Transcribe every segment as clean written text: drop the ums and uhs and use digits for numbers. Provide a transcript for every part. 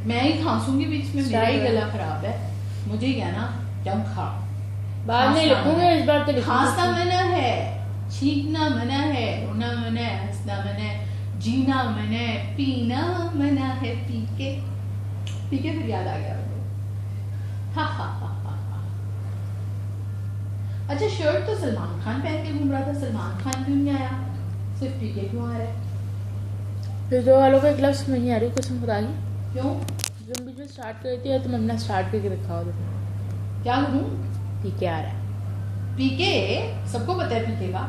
मैं ही खांसूंगी बीच में, मेरा ही गला खराब है, मुझे ही कहना जम खा। बाद में लिखूंगा, इस बार तो लिखूंगा। खांसना मना है, छींकना मना है, रोना मना है, हंसना मना है, जीना मना है, पीना मना है। पी के फिर याद आ गया मुझे। हा हा हा हा हा। अच्छा शर्ट तो सलमान खान पहन के घूम रहा था, सलमान खान क्यों नहीं आया, सिर्फ पी के क्यों आ रहा है? फिर दो वालों का एक लफ्ज नहीं आ रही कसम खुदा की। क्यों? तुम बीच में स्टार्ट कर देती है, तुम अपना स्टार्ट करके दिखाओ। क्या करूं? पीके आ रहा है। पीके सबको पता है पीके का,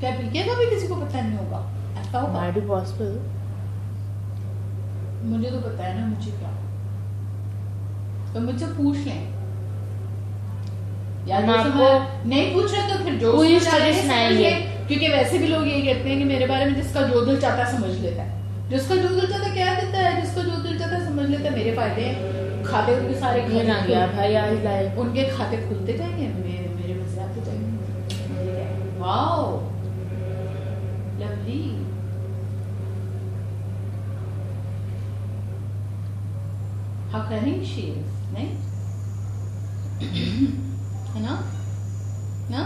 क्या पीके का भी किसी को पता नहीं होगा? ऐसा होगा? Might be possible. मुझे तो पता है ना, मुझे क्या, तो मुझसे पूछ लें यार। आपको नहीं पूछ रहे तो फिर जो पूरी स्टोरी सुनाएंगे, क्योंकि वैसे भी लोग यही कहते हैं कि मेरे बारे में जिसका जो दिल चाहता समझ लेता है, जिसका जो दिल चाहता क्या देता है, जिसका जो दिल चाहता समझ लेता है। मेरे फायदे खाते उनके सारे गया भाई आज लाए, उनके खाते खुलते जाएंगे, मेरे मजे आते जाएंगे। Wow lovely. How cunning she is, नहीं? है ना? ना?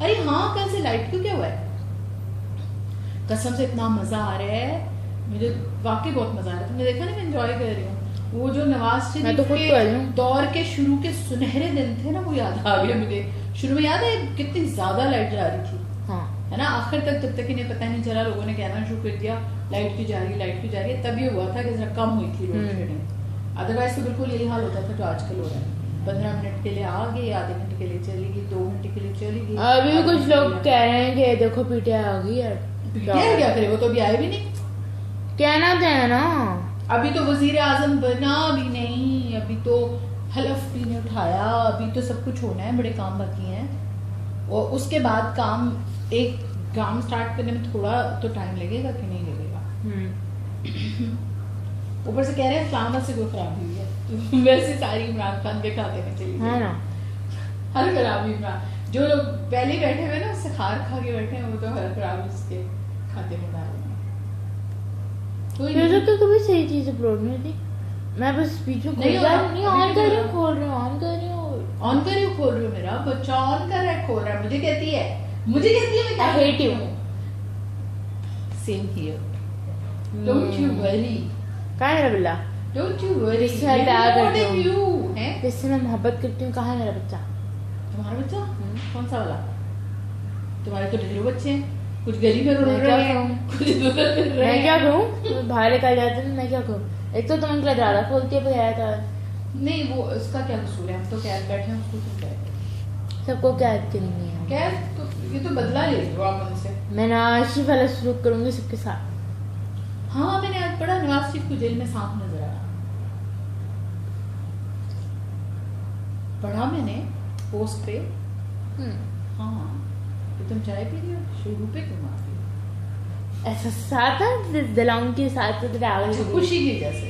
अरे हाँ, कल से लाइट क्यों क्या हुआ है? कसम से इतना मजा आ रहा है मुझे, वाकई बहुत मजा आ रहा है। तुमने देखा ना, मैं एंजॉय कर रही हूँ। वो जो नवाज शरीफ के दौर के शुरू के सुनहरे दिन थे ना, वो याद आ गया मुझे। शुरू में याद है कितनी ज्यादा लाइट जा रही थी, हाँ। है ना? आखिर तक जब तक इन्हें पता नहीं चला, लोगों ने कहना शुरू कर दिया लाइट क्यों जा रही है, लाइट क्यों जा रही है, तब ये हुआ था कि जरा कम हुई थी लोड शेडिंग। अदरवाइज तो बिल्कुल यही हाल होता था जो आजकल हो रहा है। 15 मिनट के लिए आ गई, आधे घंटे के लिए चली गई, 2 घंटे के लिए चली गई। अभी भी कुछ लोग कह रहे हैं कि देखो पीटीआई आ गई यार। पीटीआई क्या करे, वो तो अभी आए भी नहीं। कहना तो है ना, अभी तो वजीर आजम बना भी नहीं, अभी तो हलफ भी नहीं उठाया, अभी तो सब कुछ होना है, बड़े काम बाकी हैं। और उसके बाद काम, एक काम स्टार्ट करने में थोड़ा तो टाइम लगेगा कि नहीं लगेगा। ऊपर से कह रहे हैं इस्लामाबाद से कोई खराबी हुई है, तो वैसे सारी इमरान खान के खाते में चली है ना। हर खराबी इमरान, जो लोग पहले बैठे हुए ना उससे खार खा के बैठे हैं, वो तो हर खराबी उसके खाते में डाल रहे हैं। तो कभी सही चीज अपलोड नहीं थी, मैं बस बीच में नहीं ऑन कर रही हूँ, खोल रही हूँ, ऑन कर रही हूँ, ऑन कर रही हूँ, खोल रही हूँ। मेरा बच्चा ऑन कर रहा है, खोल रहा है, मुझे कहती है मैं क्या I hate you. Same here. Don't you worry. कहाँ है मेरा बिल्ला? Don't you worry. जिससे मैं प्यार करती हूँ, you जिससे मैं मोहब्बत करती हूँ, कहाँ है मेरा बच्चा? तुम्हारा बच्चा? कौन सा वाला? तुम्हारे तो ढेरों बच्चे हैं, कुछ गली में रोल रहे हैं, कुछ दूर फिर रहे हैं। मैं क्या कहूँ, बाहर निकल जाते हैं, मैं क्या कहूँ? एक तो तुम इनके लिए ज्यादा खोलती है, बताया था। नहीं, वो उसका क्या कसूर है, हम तो कैद बैठे हैं, उसको क्यों कैद? सबको कैद करेंगे हम। कैद तो ये तो बदला ले लो आप उनसे। मैं नाशी वाला सलूक करूंगी सबके साथ। हाँ, मैंने आज पढ़ा नवाज शरीफ को जेल में सांप नजर आया, पढ़ा मैंने पोस्ट पे। हाँ, तो तुम चाय पी रही हो, शुरू पे तुम आ रही हो ऐसा साथ दिलाऊं के साथ खुशी की वजह से,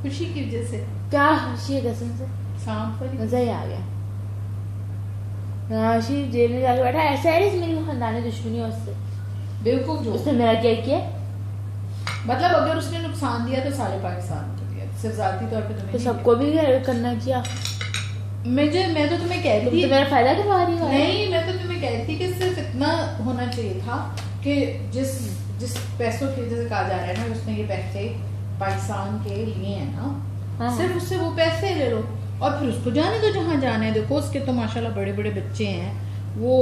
खुशी की वजह से। क्या खुशी है कसम से, सांप वाली मजा ही आ गया। नाशी जेल में जाके बैठा, ऐसा है मेरी खानदानी दुश्मनी है उससे। बेवकूफ जो उसने मेरा क्या किया, मतलब अगर उसने नुकसान दिया तो सारे पाकिस्तान को दिया, सिर्फ जाती तौर पे तुम्हें तो सबको भी करना चाहिए। मैं तो तुम्हें कहती थी, तो मेरा फायदा करवा रही है। नहीं, मैं तो तुम्हें कहती कि सिर्फ इतना होना चाहिए था कि जिस पैसों की जैसे कहा जा रहा है ना, उसने ये पैसे पाकिस्तान के लिए हैं ना, सिर्फ उससे वो पैसे ले लो और फिर उसको जाने दो जहाँ जाना है। देखो उसके तो माशाल्लाह बड़े बड़े बच्चे हैं, वो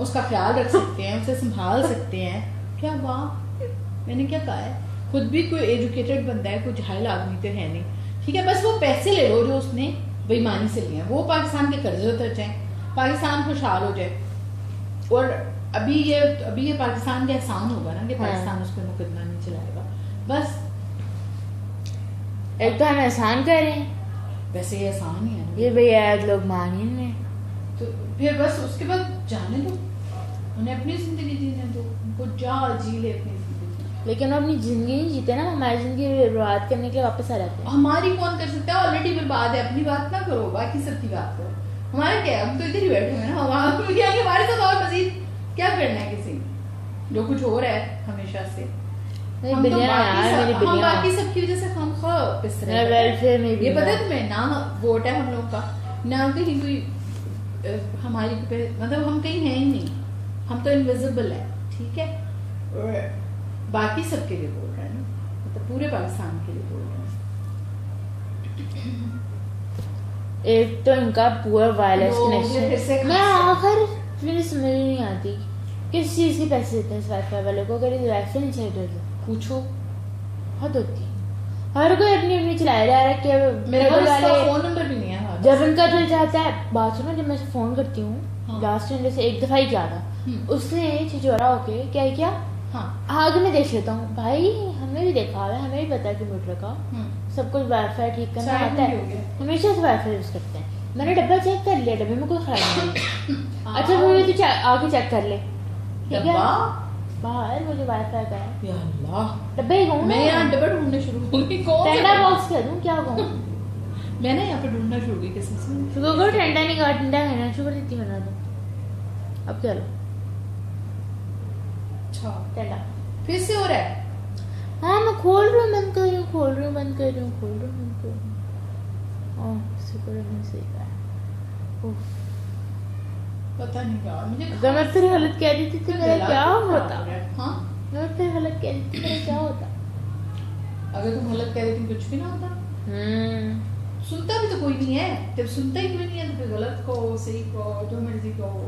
उसका ख्याल रख सकते हैं, उसे संभाल सकते हैं। क्या वाह, मैंने क्या कहा है, खुद भी कोई एजुकेटेड बंदा है, कोई जाहिल आदमी तो है नहीं, ठीक है। बस वो पैसे ले लो जो उसने बेईमानी से लिए, वो पाकिस्तान के कर्जे उतर जाए, पाकिस्तान खुशहाल हो जाए। और अभी ये पाकिस्तान का एहसान होगा ना कि पाकिस्तान उस पर मुकदमा नहीं चलाएगा। बस एक तो हम एहसान कर रहे हैं, वैसे ये आसान ही है ना, ये भैया लोग मान ही नहीं, तो फिर बस उसके बाद जाने दो, उन्हें अपनी जिंदगी जीने दो, उनको जी ले अपनी जिंदगी। लेकिन अपनी जिंदगी नहीं जीते ना, हमारी जिंदगी बर्बाद करने के लिए वापस आ जाते हैं। हमारी कौन कर सकता है, ऑलरेडी बर्बाद है, अपनी बात ना करो, बाकी सबकी बात करो। हमारा क्या है, हम तो इधर ही बैठे हुए ना, हमारे साथ और मजीद क्या करना है किसी, जो कुछ हो रहा है हमेशा से। नहीं हम तो बिलियन यार मेरी हम बिलियन बाकी सबकी वजह से हम पिस रहे मैं हैं। वेलफेयर में भी ये पता है हूँ। तुम्हें ना वोट है हम लोग का ना कहीं कोई हमारी पे मतलब हम कहीं हैं ही नहीं, हम तो इनविजिबल है, ठीक है। और बाकी सबके लिए बोल रहे हैं ना, मतलब पूरे पाकिस्तान के लिए बोल रहे हैं। एक तो इनका पूरा वायरलेस लोग फिर से कनेक्शन, मैं खास आखिर मुझे समझ ही नहीं आती किस चीज के पैसे देते हैं इस वाईफाई वाले को, अगर वाईफाई नहीं चाहिए तो पूछो। हद होती है। हर कोई अपनी अपनी चलाए जा रहा है कि मेरे केबल पास वाले फोन नंबर भी नहीं है हमारे जब पास। इनका दिल चाहता है, बात सुनो, जब मैं उसे फोन करती हूँ हाँ। लास्ट टाइम जैसे एक दफा ही किया था, उसने छिछोरा होके क्या किया, हाँ आगे मैं देख लेता हूँ, भाई हमें भी देखा हुआ है, हमें भी पता है कंप्यूटर का सब कुछ वाईफाई ठीक करना शायद आता भी हो है, गया। हमेशा से वाईफाई यूज करते हैं। मैंने डब्बा चेक कर लिया, डब्बे में कोई खराबी नहीं है। अच्छा हाँ। फिर तू आगे चेक कर ले, ठीक है, डब्बा? बाहर वो जो वाईफाई का है या अल्लाह, डब्बे ही कहूँ मैं यहाँ डब्बा ढूंढने शुरू हो गई। कौन सा टेंडा डब्बा? बॉक्स कह दूँ क्या कहूँ, मैंने यहाँ पे ढूंढना शुरू की किसी से। शुगर को टेंडा नहीं कहा, टेंडा कहना शुगर देती बना दो, अब क्या लो अच्छा टेंडा। फिर से हो रहा है। हाँ मैं खोल रही हूँ बंद कर रही हूँ, खोल रही हूँ बंद कर रही हूँ, खोल रही हूँ बंद कर रही हूँ। ओह शुक्र है मैंने सही कहा। उफ, पता नहीं क्या मुझे अगर मैं फिर गलत कह देती तो मेरा गला क्या खराब होता, हो रहा है। हाँ मैं फिर गलत कह देती तो मेरा क्या होता। अगर तुम गलत कह देती कुछ भी ना होता। सुनता भी तो कोई नहीं है, जब सुनता ही कोई नहीं है तो फिर गलत कहो सही कहो जो मर्जी कहो,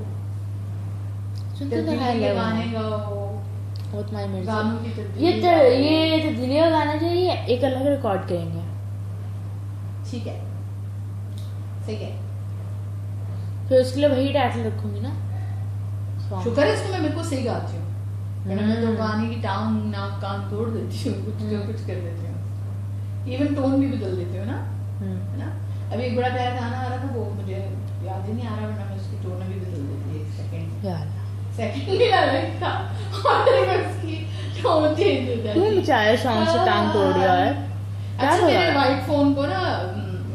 सुनते तो तब्दीली है के लोग, गाने गाओ, वो तुम्हारी मर्जी। गानों की तब्दीली ये तब्दीली का गाना चाहिए एक अलग रिकॉर्ड करेंगे, ठीक है सही है। फिर उसके लिए वही टाइटल रखूंगी ना song। शुक्र है इसको मैं बिल्कुल सही गाती हूँ, वरना मैं तो हम्म। गाने की टांग नाक कान तोड़ देती हूँ, कुछ जो कुछ कर देती हूँ, इवन टोन भी बदल देती हूँ ना, है ना। अभी एक बड़ा प्यारा गाना आ रहा था, वो मुझे याद ही नहीं आ रहा, वरना मैं उसकी टोन भी बदल देती है, सेकंड यार भी अलग था और मैं उसकी टोन चेंज हो जाती क्यों है। बेचारे सॉन्ग से टांग तोड़ दिया है, क्या अच्छा हो मेरे रहा है? वाइट फोन को ना,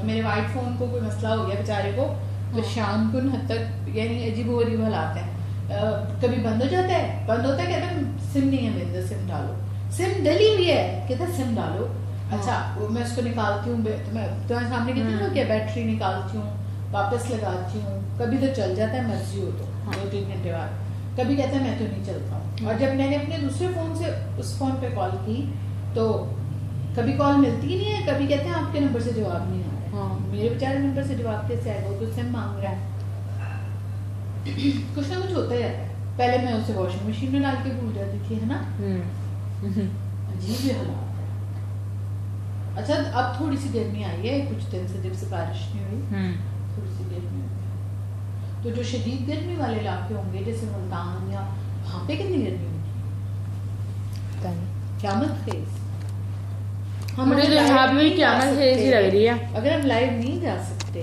मेरे वाइट फोन को कोई मसला हो गया बेचारे को, तो शाम को हद तक यानी अजीब वो अजीब हालात है, कभी बंद हो जाता है, बंद होता है, कहता है सिम नहीं है मेरे अंदर, सिम डालो, सिम डली हुई है, कहता है सिम डालो। अच्छा वो मैं उसको निकालती हूँ, तो मैं तुम्हारे सामने कहती हूँ ना क्या, बैटरी निकालती हूँ वापस लगाती हूँ, कभी तो चल जाता है मर्जी हो तो 2-3 घंटे बाद, कभी कहता है मैं तो नहीं चलता हूँ। और जब मैंने अपने दूसरे फोन से उस फोन पे कॉल की तो कभी कॉल मिलती ही नहीं है, कभी कहते हैं आपके नंबर से जवाब नहीं आ रहा है। हाँ। मेरे बेचारे नंबर से जवाब कैसे आएगा, वो तो सिम मांग रहा है। कुछ ना कुछ होता ही रहता है। पहले मैं उसे वॉशिंग मशीन में डाल के भूल जाती थी, है ना, अजीब ही हालात है। अच्छा अब थोड़ी सी गर्मी आई है कुछ दिन से, जब से बारिश नहीं हुई थोड़ी सी गर्मी हुई है। तो जो शदीद गर्मी वाले इलाके होंगे जैसे मुल्तान या वहाँ पे कितनी गर्मी होगी, क़यामत फेज। मुझे तो यहाँ पे भी क़यामत फेज ही लग रही है। अगर हम लाइव नहीं जा सकते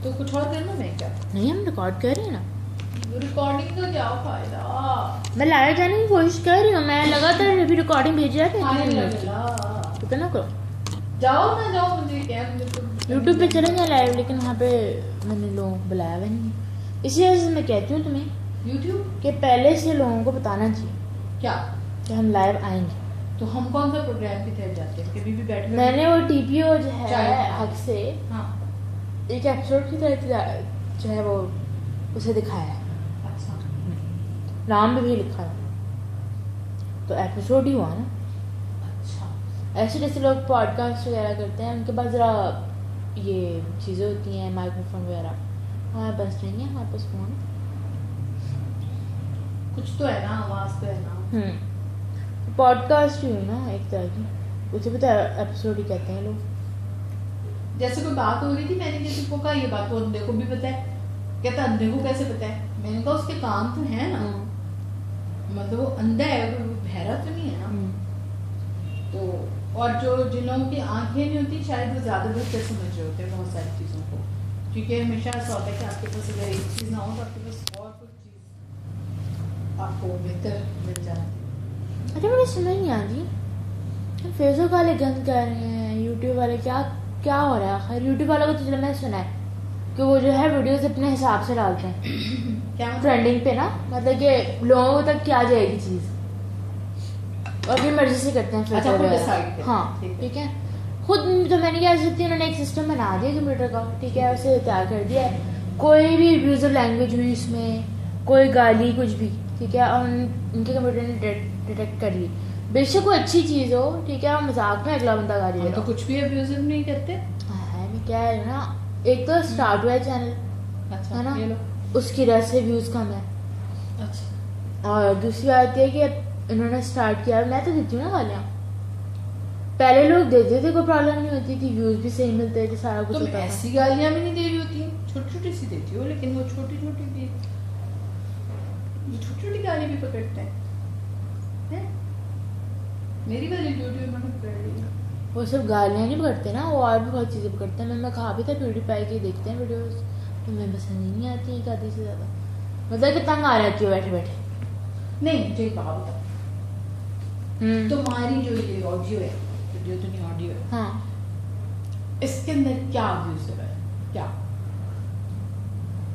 तो कुछ और करना मैं क्या, नहीं हम रिकॉर्ड कर रहे हैं ना, रिकॉर्डिंग का क्या फायदा। मैं लाइव जाने की कोशिश कर रही हूँ, मैं लगातार अभी रिकॉर्डिंग भेज रहा खाने था, लगेगा। पता ना करो जाओ ना जाओ, मुझे क्या, मुझे तो यूट्यूब पे चलेंगे लाइव, लेकिन वहाँ पे मैंने लोग बुलाया हुआ नहीं, इसी वजह से मैं कहती हूँ तुम्हें यूट्यूब कि पहले से लोगों को बताना चाहिए क्या, कि हम लाइव आएंगे। तो हम कौन सा प्रोग्राम की तरफ जाते हैं, कभी भी बैठ कर मैंने वो टीपीओ जो है चाहे- हक से हाँ एक एपिसोड की तरह जो है वो उसे दिखाया है, अच्छा नाम भी लिखा है, तो एपिसोड ही हुआ ना। अच्छा ऐसे जैसे लोग पॉडकास्ट वगैरह करते हैं, उनके पास ज़रा ये चीज़ें होती हैं, माइक्रोफोन वगैरह, हमारे पास नहीं है, हमारे पास फोन। कुछ तो है ना, आवाज तो है ना। पॉडकास्ट ही हुई ना एक तरह की, उसे पता है एपिसोड ही कहते हैं लोग। जैसे कोई बात हो रही थी, मैंने किसी को कहा ये बात तो अंधे को भी पता है, कहता अंधे को कैसे पता है, मैंने कहा उसके कान तो है ना, मतलब वो अंधा है, वो बहरा तो नहीं है ना। तो और जो जिन लोगों की आंखें नहीं होती शायद वो ज्यादा बेहतर समझ रहे होते हैं बहुत सारी चीजों को, क्योंकि हमेशा ऐसा होता है कि आपके पास अगर एक चीज ना हो तो आपके पास और कुछ चीज आपको बेहतर मिल जाती है। अच्छा मुझे समझ नहीं आती, फेसबुक वाले गंद कर रहे हैं, यूट्यूब वाले क्या क्या हो रहा है आखिर। यूट्यूब वालों को तो चलो मैं सुना है कि वो जो है वीडियोस अपने हिसाब से डालते हैं क्या मतलब? ट्रेंडिंग पे ना, मतलब कि लोगों तक क्या जाएगी चीज़, और अपनी मर्जी से करते हैं अच्छा, खुद decide करते हैं, हाँ ठीक है। खुद तो मैंने क्या सकती, उन्होंने एक सिस्टम बना दिया कंप्यूटर का, ठीक है, उसे तैयार कर दिया है, कोई भी अब्यूजिव लैंग्वेज हुई उसमें, कोई गाली कुछ भी, ठीक है, और उनके कंप्यूटर ने डिटेक्ट कर ली। बेशक वो अच्छी चीज़ हो, ठीक है, और मजाक में अगला बंदा गाली दे रहा तो कुछ भी अब्यूजिव नहीं करते। है मैं क्या है ना, एक तो स्टार्ट हुआ है चैनल, अच्छा, है ना, ये लो। उसकी वजह से व्यूज़ कम है, अच्छा, और दूसरी बात ये है कि इन्होंने स्टार्ट किया, मैं तो देती हूँ ना गालियाँ, पहले लोग देते थे, कोई प्रॉब्लम नहीं होती थी, व्यूज भी सही मिलते थे, सारा कुछ तुम होता था। ऐसी गालियां भी नहीं दे रही होती, छोटी छोटी सी देती हो, लेकिन वो छोटी छोटी भी, छोटी छोटी गाली भी पकड़ते हैं। मेरी वाली वीडियो मैंने पकड़ ली। वो सब गालियाँ नहीं पकड़ते ना, वो और भी बहुत चीज़ें पकड़ते हैं। मैं कहा भी था PewDiePie के देखते हैं वीडियोस, तो मैं पसंद ही नहीं आती एक आधी से ज़्यादा, मतलब कि तंग आ जाती हो बैठे बैठे। नहीं, मुझे एक बात बताओ, तुम्हारी जो ये ऑडियो है, वीडियो तो नहीं ऑडियो है, हाँ, इसके अंदर क्या अब्यूजिव है, क्या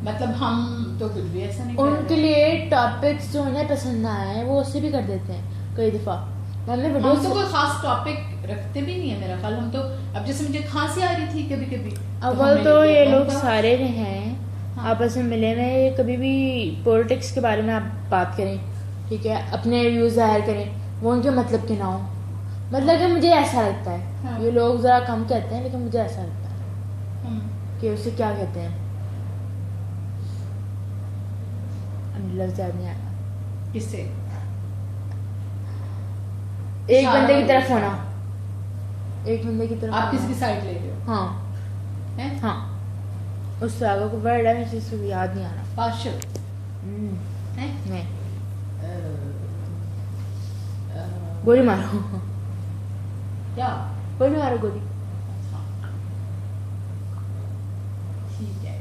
मतलब हम तो कुछ भी ऐसा नहीं कर उनके रहे। लिए टॉपिक्स जो उन्हें पसंद ना आए वो उससे भी कर देते हैं कई दफ़ा। हमने हम वीडियो तो कोई खास टॉपिक रखते भी नहीं है मेरा ख्याल। हम तो अब जैसे मुझे खांसी आ रही थी कभी कभी, अव्वल तो ये लोग सारे हैं हाँ। आपस में मिले में, कभी भी पॉलिटिक्स के बारे में आप बात करें, ठीक है, अपने व्यूज जाहिर करें, वो उनके मतलब के ना हो, मतलब कि मुझे ऐसा लगता है, हाँ। ये लोग जरा कम कहते हैं लेकिन मुझे ऐसा लगता है कि उसे क्या कहते हैं, लफ्ज़ याद नहीं आया, किससे एक बंदे की तरफ होना, एक बंदे की तरफ आप होना। किसकी साइड ले रहे हो? हाँ हैं? हाँ, उससे आगे को वर्ड है मुझे इसको याद नहीं आ रहा। पार्शियल हैं? नहीं, अ, गोली मारो, क्या? गोली मारो, गोली ठीक है।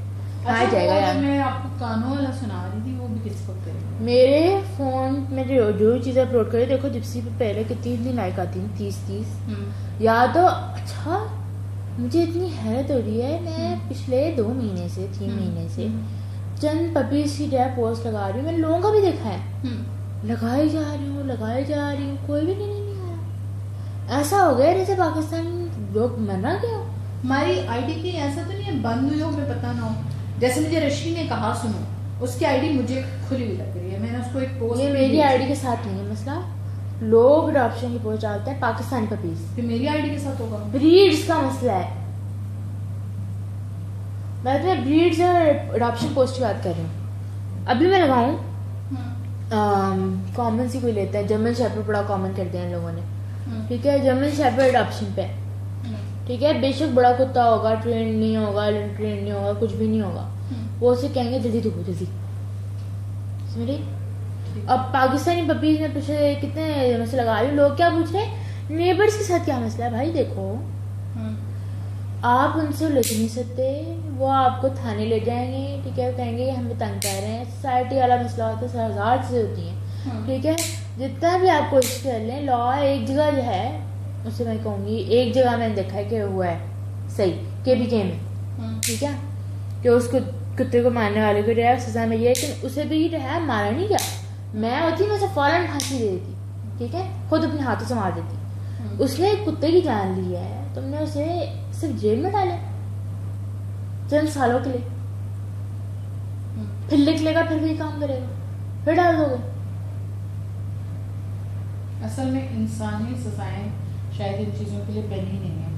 आ अच्छा, जाएगा वो यार। जो मैं आपको कानों वाला सुना रही थी, वो भी किस वक्त करेंगे? मेरे फोन में जो चीज़ अपलोड करी, देखो जिप्सी पे पहले कितनी इतनी लाइक आती थी, 30 या तो अच्छा, मुझे इतनी हैरत हो रही है, मैं पिछले 2 महीने से 3 महीने से चंद पपीज की टैप पोस्ट लगा रही हूँ, मैंने लोगों का भी देखा है, लगाई जा रही हूँ, कोई भी नहीं आया। ऐसा हो गया जैसे पाकिस्तान लोग मरना क्या। हमारी आईडी की ऐसा तो नहीं है बंद हुई हो, हमें पता ना हो। जैसे मुझे रशी ने कहा, सुनो, उसकी आईडी मुझे खुली हुई लग रही है, मैंने उसको एक पोस्ट, ये मेरी आईडी के साथ नहीं है मसला, लोग अडॉप्शन की पोस्ट डालते हैं पाकिस्तानी पपीज, फिर मेरी आईडी के साथ होगा। ब्रीड्स का मसला है, मैं तो ब्रीड्स और अडॉप्शन पोस्ट की बात कर रही हूँ। अभी मैं लगाऊं, कॉमन सी कोई लेता है, जर्मन शेफर्ड बड़ा कॉमन कर दिया इन लोगों ने, ठीक है, जर्मन शेफर्ड अडॉप्शन पे, ठीक है, बेशक बड़ा कुत्ता होगा, ट्रेन नहीं होगा, कुछ भी नहीं होगा, वो उसे कहेंगे जल्दी दो जल्दी, समझे। अब पाकिस्तानी पपीज में पिछले कितने दिनों से लगा रही हूँ, लोग क्या पूछ रहे हैं नेबर्स के साथ क्या मसला है, भाई देखो आप उनसे ले नहीं सकते, वो आपको थाने ले जाएंगे, ठीक है, कहेंगे हमें तंग कर रहे हैं, सोसाइटी वाला मसला होता है, 1000 चीजें होती हैं, ठीक है, जितना भी आप कोशिश कर लें, लॉ एक जगह जो है, उसे मैं कहूँगी एक जगह मैंने देखा है कि हुआ है सही, KBK में, ठीक है, कि उसको कुत्ते को मारने वाले को जो है सजा मिली है, लेकिन उसे भी जो है मारा नहीं गया, मैं होती मैं उसे फौरन फांसी दे देती, ठीक है, खुद अपने हाथों से मार देती। उसने एक कुत्ते की जान ली है, तुमने उसे सिर्फ जेल में डाला चंद सालों के लिए, फिर लिख लेगा, फिर भी काम करेगा, फिर डाल दोगे। असल में इंसानी सजाएं शायद इन चीज़ों के लिए बनी नहीं है,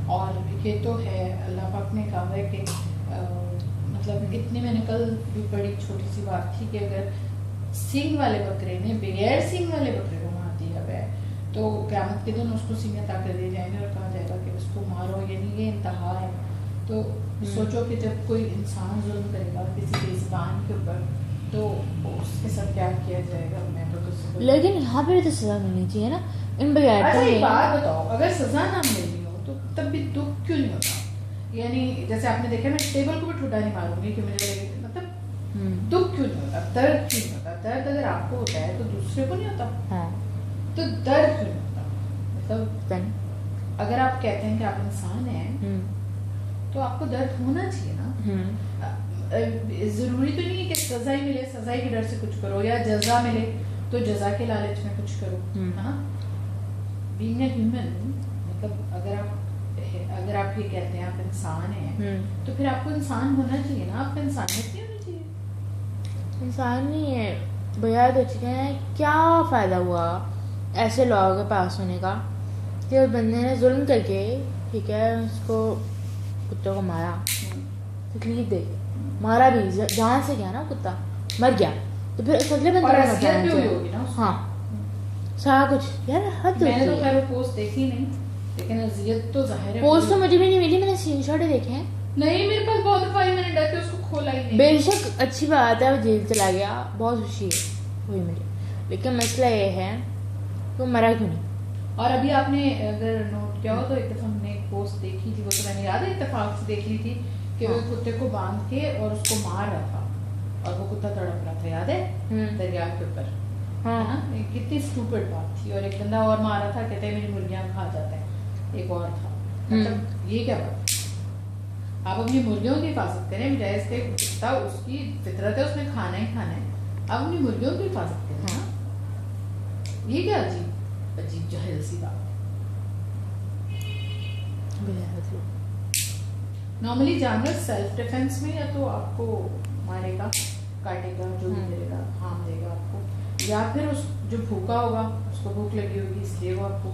और ये तो है अल्लाह पाक ने कहा है कि मतलब इतनी, मैंने कल भी बड़ी छोटी सी बात थी कि अगर सींग वाले बकरे ने बगैर सींग वाले बकरे को मार दिया गया तो क़यामत के दिन उसको सींग अता कर दिए जाएंगे और कहा जाएगा कि उसको मारो, यानी ये इंतहा है। तो सोचो कि जब कोई इंसान जुल्म करेगा किसी बेज़ुबान के ऊपर तो उसके साथ क्या किया जाएगा। मैं तो लेकिन यहाँ पे तो सजा मिलनी चाहिए ना इन बगैर। अच्छा एक बात बताओ, अगर सजा ना मिलनी हो तो तब भी दुख क्यों नहीं होता? यानी जैसे आपने देखा, मैं टेबल को भी ठुटा नहीं मारूंगी कि मुझे मतलब दुख क्यों नहीं होता, दर्द क्यों नहीं होता? दर्द अगर आपको होता है तो दूसरे को नहीं होता। हाँ। तो दर्द क्यों नहीं होता? मतलब अगर आप कहते हैं कि आप इंसान हैं तो आपको दर्द होना चाहिए ना। जरूरी तो नहीं है कि सजा ही मिले, सजा के डर से कुछ करो, या जजा मिले तो जजा के लालच में कुछ करो, है ना। बीइंग अ ह्यूमन, मतलब अगर आप ये कहते हैं आप इंसान हैं, तो फिर आपको इंसान होना चाहिए ना, आपको इंसानियत नहीं होनी चाहिए? इंसान नहीं है भैया तो चुके हैं, क्या फ़ायदा हुआ ऐसे लोगों के पास होने का कि उस बंदे ने जुल्म करके, ठीक है, उसको कुत्ते को मारा, तकलीफ दे के मारा भी, जान से गया ना कुत्ता, मर गया, तो फिर उस अगले बंदे और को असलियत बचाना भी हुई चाहिए। होगी ना उसको। हाँ सारा कुछ यार, हद मैंने तो होती खैर है। वो पोस्ट देखी नहीं, लेकिन अजियत तो जाहिर है। पोस्ट तो मुझे भी नहीं मिली, मैंने स्क्रीनशॉट देखे हैं। नहीं, मेरे पास बहुत दफा ही मैंने डर के उसको खोला ही नहीं। बेशक अच्छी बात है वो जेल चला गया, बहुत खुशी हुई मुझे, लेकिन मसला ये है कि वो मरा क्यों नहीं। और अभी आपने अगर नोट किया हो तो एक दफा हमने एक पोस्ट देखी थी, वो तो मैंने याद है इत्तेफाक से देख ली थी कि वो कुत्ते को बांध के और उसको मार रहा था और वो कुत्ता तड़प रहा था, याद है, दरिया के ऊपर। हाँ हाँ, कितनी स्टूपिड बात थी। और एक बंदा और मारा था, कहते हैं मेरी मुर्गियां खा जाता है, एक और था। मतलब ये क्या बात, आप अपनी मुर्गियों की हिफाजत करें, बजाय इसके कुत्ता उसकी फितरत है, उसने खाना ही खाना है, आप अपनी मुर्गियों की हिफाजत करें ना। ये क्या अजीब अजीब जहल सी बात है। नॉर्मली जानवर सेल्फ डिफेंस में या तो आपको मारेगा, काटेगा, जो भी करेगा, हार्म देगा आपको, या फिर उस जो भूखा होगा उसको भूख लगी होगी इसलिए वो आपको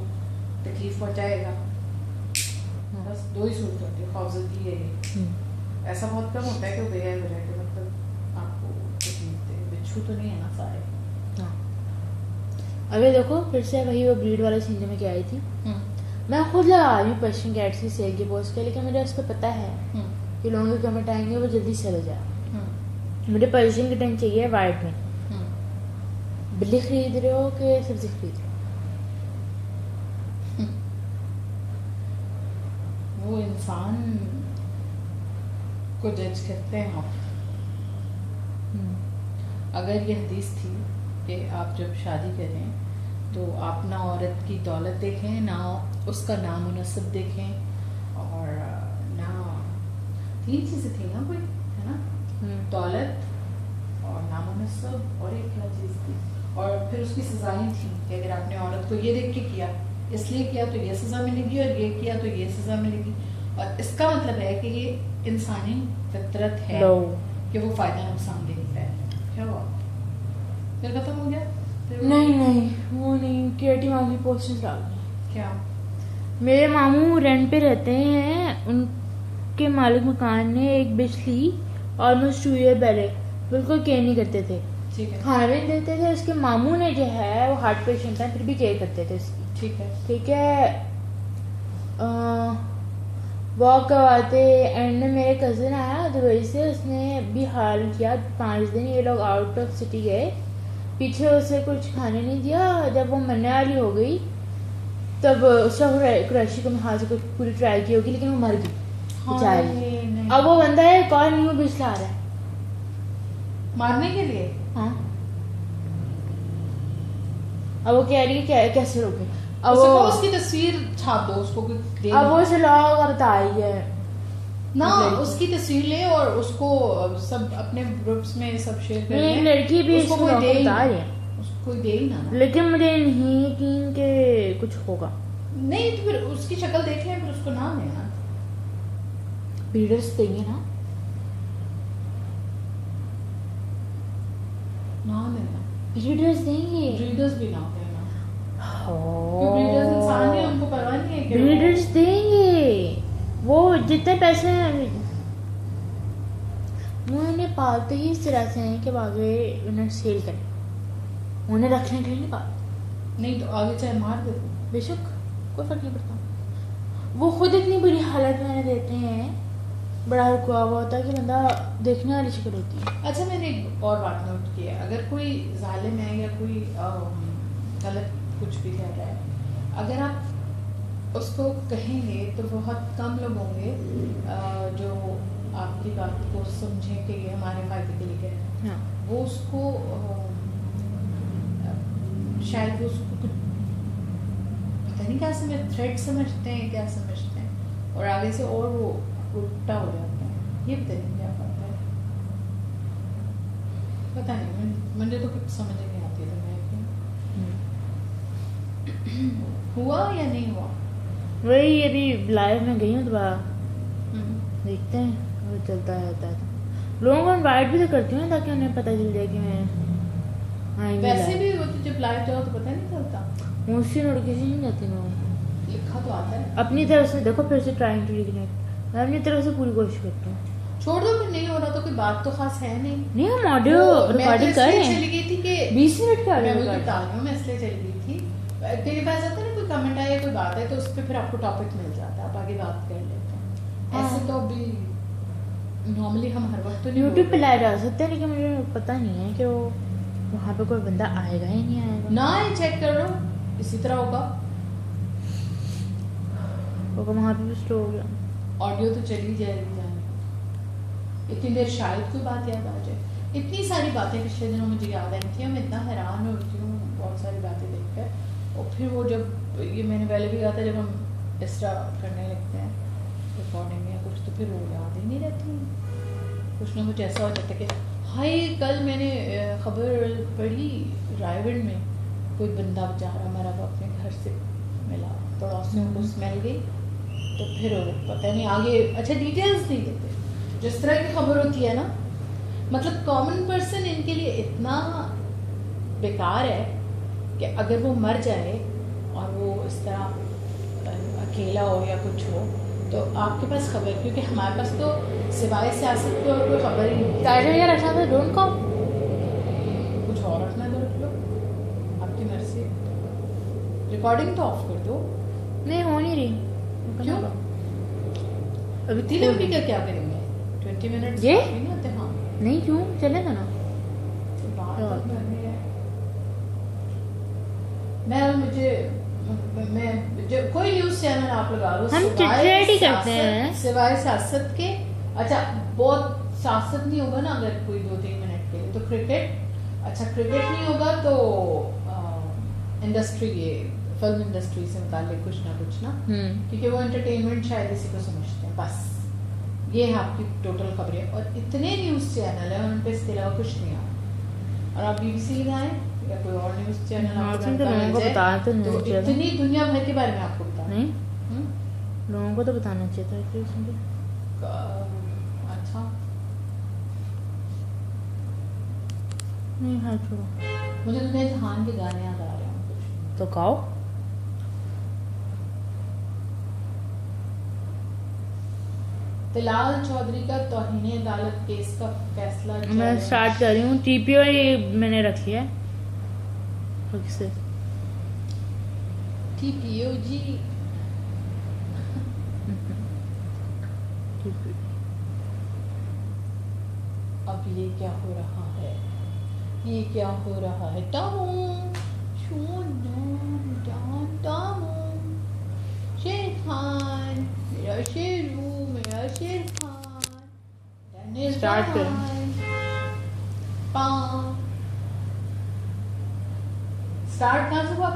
तकलीफ पहुंचाएगा। बस दो ही सूरत होती है, खौफजदगी है ये। ऐसा बहुत कम होता है कि वो बेहद हो जाए कि मतलब आपको तकलीफ दे। बिच्छू तो नहीं है ना सारे। अभी देखो फिर से वही वो ब्रीड वाला सीन में क्या आई थी। मैं खुद लगा रही हूँ पर्शियन कैट्स की सेल की पोस्ट के, लेकिन मुझे उसको पता है कि लोगों के कमेंट आएंगे वो जल्दी सेल हो जाए। मुझे पर्शियन किटन चाहिए वाइट में। बिल्ली खरीद रहे हो कि सब्जी खरीद रहे हो? वो इंसान को जज करते हैं आप। अगर ये हदीस थी कि आप जब शादी करें तो आप ना औरत की दौलत देखें, ना उसका नाम नसब देखें, और ना, तीन चीज़ें थी ना कोई, है ना, दौलत और नाम नसब और एक क्या चीज़ थी, और फिर उसकी सजाएं थी कि अगर आपने औरत को ये देख के किया, इसलिए किया तो ये सज़ा मिलेगी, और ये किया तो ये सज़ा मिलेगी। और इसका मतलब है कि ये इंसानी फितरत है कि वो फ़ायदा नुकसान देखता है। क्या हुआ, फिर खत्म हो गया? नहीं वो नहीं, क्रिएटिव मामू की पोस्टर्स डाल दी। क्या? मेरे मामू रेंट पे रहते हैं, उनके मालिक मकान ने एक बिच ली ऑलमोस्ट 2 ईयर पहले, बिल्कुल केयर नहीं करते थे, खाना भी नहीं देते थे। उसके मामू ने जो है वो हार्ट पेशेंट है, फिर भी केयर करते थे उसकी। ठीक है वॉक करवाते। एंड में मेरे कज़न आया दुबई से, उसने भी हाल किया 5 दिन। ये लोग आउट ऑफ सिटी गए, पीछे उसे कुछ खाने नहीं दिया। जब वो मरने वाली हो गई तब उसका क्रैशी को हाथ से पूरी ट्राई की होगी, लेकिन वो मर गई बेचारी। अब वो बंदा है कौन न्यू बिच ला रहा है मारने के लिए। हाँ, अब वो कह रही है कैसे रोके। अब वो उसकी तस्वीर छाप दो उसको, अब वो उसे लॉग बता रही है ना, उसकी तस्वीर ले और उसको सब अपने ग्रुप्स में सब शेयर कर एक लड़की भी उसको कोई दे बता रही है, उसको कोई दे ही ना। लेकिन मुझे नहीं यकीन के कुछ होगा। नहीं तो फिर उसकी शक्ल देख लें, फिर उसको नाम देना, ब्रीडर्स देंगे ना, नाम देना, ब्रीडर्स देंगे, ब्रीडर्स भी नाम देना। ब्रीडर्स इंसान है, उनको परवाह नहीं है कि ब्रीडर्स देंगे। वो जितने पैसे वो उन्हें पालते ही इस तरह से हैं कि आगे उन्हें सेल करें, उन्हें रखने के लिए नहीं पालते। नहीं तो आगे चाहे मार दे, बेशक कोई फर्क नहीं पड़ता। वो खुद इतनी बुरी हालत में देते हैं, बड़ा रुका हुआ होता है कि बंदा देखने वाली शक्ल होती है। अच्छा मैंने एक और बात नोट की है, अगर कोई जालिम है या कोई गलत कुछ भी कह रहा है, अगर आप उसको कहेंगे तो बहुत कम लोग होंगे जो आपकी बात को समझें कि ये हमारे फायदे के लिए कह रहे हैं। वो उसको शायद वो उसको पता नहीं क्या थ्रेट समझते हैं, क्या समझते हैं, और आगे से और वो उल्टा हो जाता है। ये पता नहीं क्या बात है, पता नहीं, मुझे तो कुछ समझ नहीं आती है। हुआ या नहीं हुआ? वही अभी लाइव में गई हूँ दोबारा, हम्म। देखते हैं वो चलता रहता है। लोगों को इनवाइट भी तो करती हूँ ताकि उन्हें पता चल जाए कि मैं आएंगे। वैसे भी वो तो जब लाइव जाओ तो पता नहीं चलता, मोस्टली नोटिफिकेशन नहीं जाती लोगों को। लिखा तो आता है। अपनी तरफ से देखो, फिर से ट्राइंग टू रिकनेक्ट, मैं अपनी तरफ से पूरी कोशिश करती हूँ। छोड़ दो, फिर नहीं हो रहा तो कोई बात तो खास है नहीं। नहीं, हम ऑडियो रिकॉर्डिंग कर रहे चली हैं, गई थी कि 20 मिनट का मैं ऑडियो वही रिकॉर्ड। बता रही हूँ, मैं इसलिए चली गई थी। तेरे पास आता है ना कोई कमेंट आया कोई बात है तो उस पर फिर आपको टॉपिक मिल जाता है, आप आगे बात कर लेते हैं। हाँ। ऐसे तो अभी नॉर्मली हम हर वक्त तो नहीं यूट्यूब पे बोलते। लाइव आ सकते हैं, लेकिन मुझे पता नहीं है कि वो वहाँ पे कोई बंदा आएगा ही नहीं आएगा। ना ही चेक कर लो, इसी तरह होगा। होगा वहाँ पे भी स्लो हो गया। ऑडियो तो चली जाएगी जाने, इतनी देर शायद कोई बात याद आ जाए। इतनी सारी बातें पिछले दिनों मुझे याद आई थी, मैं इतना हैरान होती हूँ बहुत सारी बातें देखकर। और फिर वो जब ये मैंने पहले भी कहा था, जब हम एक्स्ट्रा करने लगते हैं रिकॉर्डिंग या कुछ, तो फिर वो याद ही नहीं रहती। कुछ ना कुछ ऐसा हो जाता है कि हाय, कल मैंने खबर पढ़ी रायगढ़ में कोई बंदा बेचारा मरा हुआ अपने घर से मिला, पड़ोसियों को स्मेल गई, तो फिर पता नहीं आगे। अच्छा, डिटेल्स नहीं देते, जिस तरह की खबर होती है ना, मतलब कॉमन पर्सन इनके लिए इतना बेकार है कि अगर वो मर जाए और वो इस तरह अकेला हो या कुछ हो तो आपके पास खबर, क्योंकि हमारे पास तो सिवाय सियासत को और कोई खबर ही नहीं। टाइटल यार अच्छा था, डोंट कॉम। कुछ और रखना तो रख लो, आपकी मर्जी। रिकॉर्डिंग तो ऑफ कर दो। नहीं हो नहीं रही। क्यों? अभी 3 एमबी का क्या करेंगे? 20 मिनट ये? नहीं होते। हाँ, नहीं, क्यों चलेगा ना। तो बात तो करनी है। मैं जो कोई न्यूज चैनल आप लगा लो, हम चिट-चैट ही करते हैं। सिवाय सियासत के। अच्छा, बहुत सियासत नहीं होगा ना अगर कोई 2-3 मिनट के लिए, तो क्रिकेट। अच्छा, क्रिकेट नहीं होगा तो इंडस्ट्री, ये फिल्म इंडस्ट्री से मुताल्लिक कुछ ना, क्योंकि वो एंटरटेनमेंट शायद इसी को समझते हैं। बस ये है आपकी टोटल खबरें, और इतने न्यूज़ चैनल हैं उन पे इसके अलावा कुछ नहीं आता। और आप BBC लगाएं या कोई और न्यूज़ चैनल हाँ, आपको तो लोगों को मिल जाए, बताते नहीं तो चाहिए। इतनी दुनिया भर के बारे में आपको बता। नहीं, लोगों को तो बताना चाहिए था कि अच्छा, नहीं। हाँ, छोड़ो। मुझे दुनिया जहान के गाने याद आ रहे हैं कुछ। तो गाओ। तिलाल चौधरी का तौहीन अदालत केस का फैसला मैं स्टार्ट कर रही हूँ। TPO मैंने रखी है से। TPO जी। अब ये क्या हो रहा है, ये क्या हो रहा है? टामू शेर खान, मेरा शेरू, मेरा शेर खान। स्टार्ट करें। स्टार्ट कहाँ से हुआ?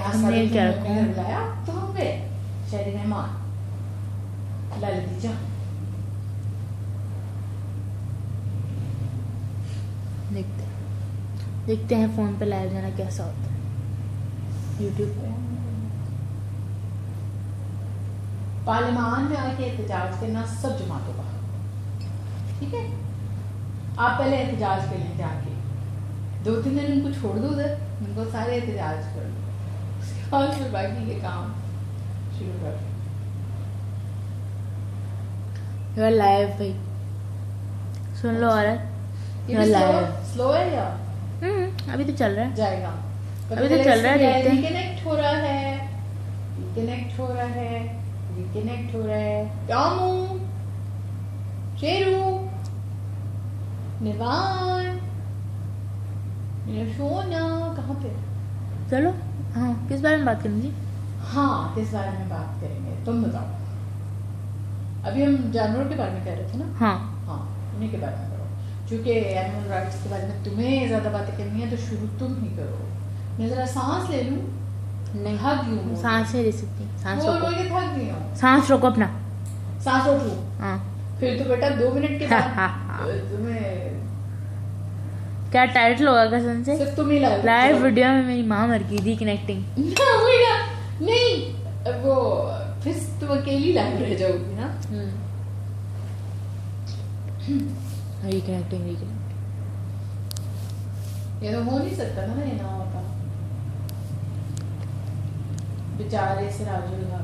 हमने क्या रखा है? बुलाया तो हम गए। शायरी मेहमान ललित जी, देखते हैं फोन पे लाइव जाना कैसा होता है यूट्यूब पे। पार्लियामान में आके एहतजाज करना सब जमातों का, ठीक है? आप पहले एहतजाज कर लें जाके, 2-3 दिन उनको छोड़ दो उधर, उनको सारे एहतजाज कर लो, उसके बाद फिर बाकी के काम शुरू कर। लाइव भाई सुन लो। और स्लो है या अभी तो चल रहा है, जाएगा? अभी तो चल रहा है, देखते हैं। रिकनेक्ट हो रहा है, रिकनेक्ट हो रहा है, रिकनेक्ट हो रहा है। टामू, शेरू, निवान, मेरा सोना कहाँ पे? चलो। हाँ, किस बारे में बात करनी जी? हाँ, किस बारे में बात करेंगे तुम बताओ। अभी हम जानवरों के बारे में कह रहे थे ना? हाँ, उन्हीं के बारे में करो, क्योंकि एनिमल राइट्स के बारे में तुम्हें ज्यादा बातें करनी है तो शुरू तुम ही करो। मैं जरा सांस ले लूं। नहीं थक गई हूं। सांस नहीं ले सकती। सांस बोल रोको, बोल के थक गई हूं। सांस रोको अपना। सांस रोक लूं? हाँ। फिर तो बेटा 2 मिनट के बाद तुम्हें क्या टाइटल होगा कसम से? सिर्फ तुम ही लाइव वीडियो में मेरी माँ मर गई, रिकनेक्टिंग। नहीं वो फिर तुम अकेली लाइव रह जाओगी ना। रिकनेक्टिंग। ये तो हो नहीं सकता था ना, ये ना होता बेचारे से राजू का।